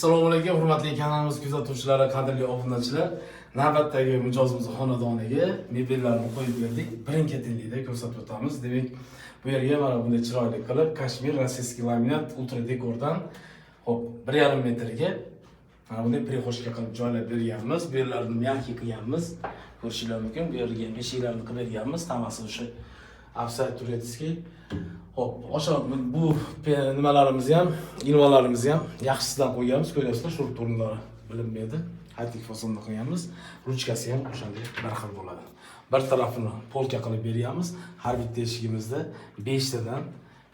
Assalomu alaykum, hurmatli kanalimiz kuzatuvchilari, qadrli obunachilar. Navbatdagi mijozimiz xonadoniga mebellarni qo'yib berdik. Birin-ketinlikda ko'rsatib o'tamiz. Demak, bu yerga mana bunday chiroyli qilib kashmir rossiyskiy laminat ultra dekordan 1,5 metrga mana bunday prixoshka qilib joylab berganmiz. Bu yerlarni myankiy qilganmiz. Ko'rishingiz mumkin. Bu yerga eshiklarni qilib berganmiz. Hammasi o'sha Apsay turetskiy. O'sha bu nimalarimiz ham, ilvalarimiz ham yaxshisidan qo'yganmiz. Ko'ryapsizlar, shurut o'rinlari bilinmaydi. Hatik fasonda qilganmiz. Ruchkasi ham o'shanday bir xil bo'ladi. Bir tarafini polka qilib berganmiz. Har bitta eshigimizda 5 tadan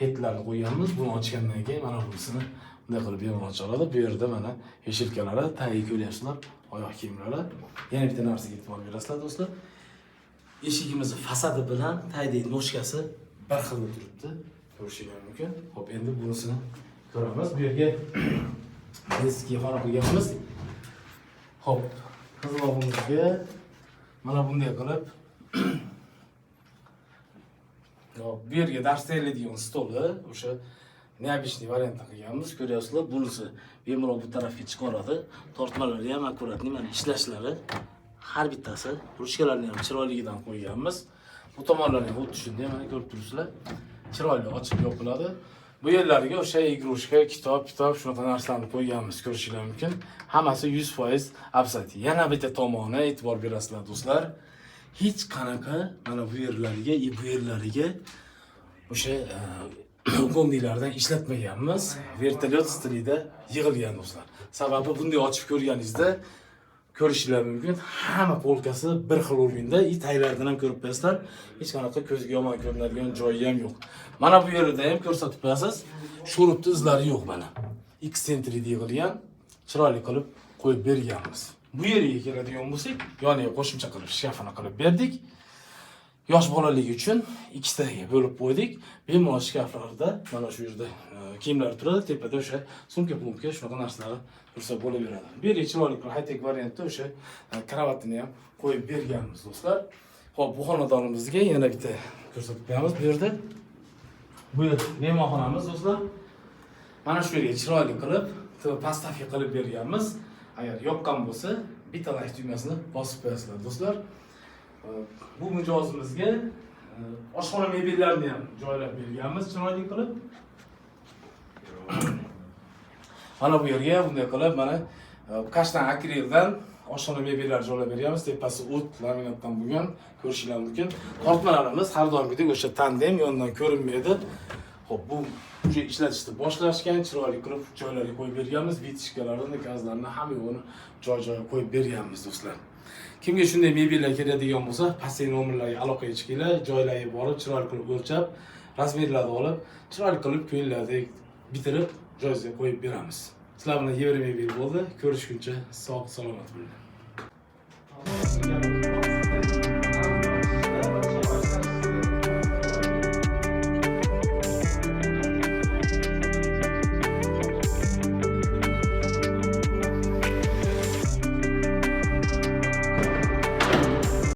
petlarni qo'yganmiz. Buni ochgandan keyin mana bunisini bunday qilib bemalol ochiladi. Bu yerda mana eshilkalari, tagiga ko'ryapsizlar, oyoq kiyimlari. Yana bitta narsaga e'tibor berasizlar, do'stlar. Eshigimizni fasadi bilan tagdagi noshkasi bir xil turibdi. Ko'rishingiz mumkin. Xo'p, endi bunisini ko'ramiz. Bu yerga eski xona qilganmiz. Xo'p, qizlog'imizga mana bunday qilib bu yerga dars tayyorlaydigan stoli o'sha neobычный variantda qilganmiz. Ko'ryapsizlar, bunisi bemalol bu tarafga chiqaradi. Tortmalari ham akkuratni mana ishlashlari har bittasi ruchkalarni ham chiroyligidan qo'yganmiz. Bu tomonlarni ham xuddi shunday mana ko'rib turibsizlar. Chiroyli ochib yopiladi. Bu yerlarga o'sha igrushka, kitob shunaqa narsalarni qo'yganmiz, ko'rishingiz mumkin. Hammasi 100% Apsay. Yana bitta tomoni e'tibor berasizlar, do'stlar. Hech qanaqa mana bu yerlariga o'sha kondiylardan ishlatmaganmiz. Vertolyot stilida yig'ilgan, do'stlar. Sababi bunday ochib ko'rganingizda ko'rishingiz mumkin. Hamma polkasi bir xil o'rinda, taglardan ham ko'rib qo'yasizlar. Hech qanaqa ko'zga yomon ko'rinadigan joyi ham yo'q. Mana bu yerda ham ko'rsatib qo'yasiz. Shurutni izlari yo'q mana. Eksentrida yig'ilgan, chiroyli qilib qo'yib berganmiz. Bu yerga keladigan bo'lsak, yoniga qo'shimcha qilib shkafini qilib berdik. Yosh bolalar uchun ikkitaga bo'lib qo'ydik. Bemalol shkaflarda mana shu yerda kiyimlar turadi, tepada o'sha sumka-pumka shunaqa narsalar tursa bo'laveradi. Bu yerga chiroyli high-tech variantda o'sha kravatini ham qo'yib berganmiz, do'stlar. Xo'p, bu xonadonimizga yana bitta ko'rsatib qo'yamiz bu yerda. Bu mehmonxonamiz, do'stlar. Mana shu yerga chiroyli qilib, pastavka qilib berganmiz. Agar yoqqan bo'lsa, bitta like tugmasini bosib qo'yasizlar, do'stlar. Bu mijozimizga oshxona mebellarini ham joylab berganmiz, chiroyli qilib. Mana bu yerga bunday qilib mana kashtan akrildan oshxona mebellar joylab berganmiz. Tepasi o't laminatdan bo'lgan, ko'rishingiz mumkin. Tortmalarimiz har doimgidek o'sha tandem yondan ko'rinmaydi. Xo'p, bu уже ishlatishni boshlashgan, chiroyli qilib joylarga qo'yib berganmiz. Vitishkalarni, gazlarni hamma yo'qni joy-joyiga qo'yib berganmiz, do'stlar. Kimga shunday mebellar kerakadigan bo'lsa, pastdagi nomerlarga aloqaga chiqinglar, joylarga borib, chiroyli qilib o'lchab, razmerlarni olib, chiroyli qilib ko'ngildek bitirib, joyingizga qo'yib beramiz. Sizlar bilan Yevro mebel bo'ldi. Ko'rishguncha sog' salomat bo'ling.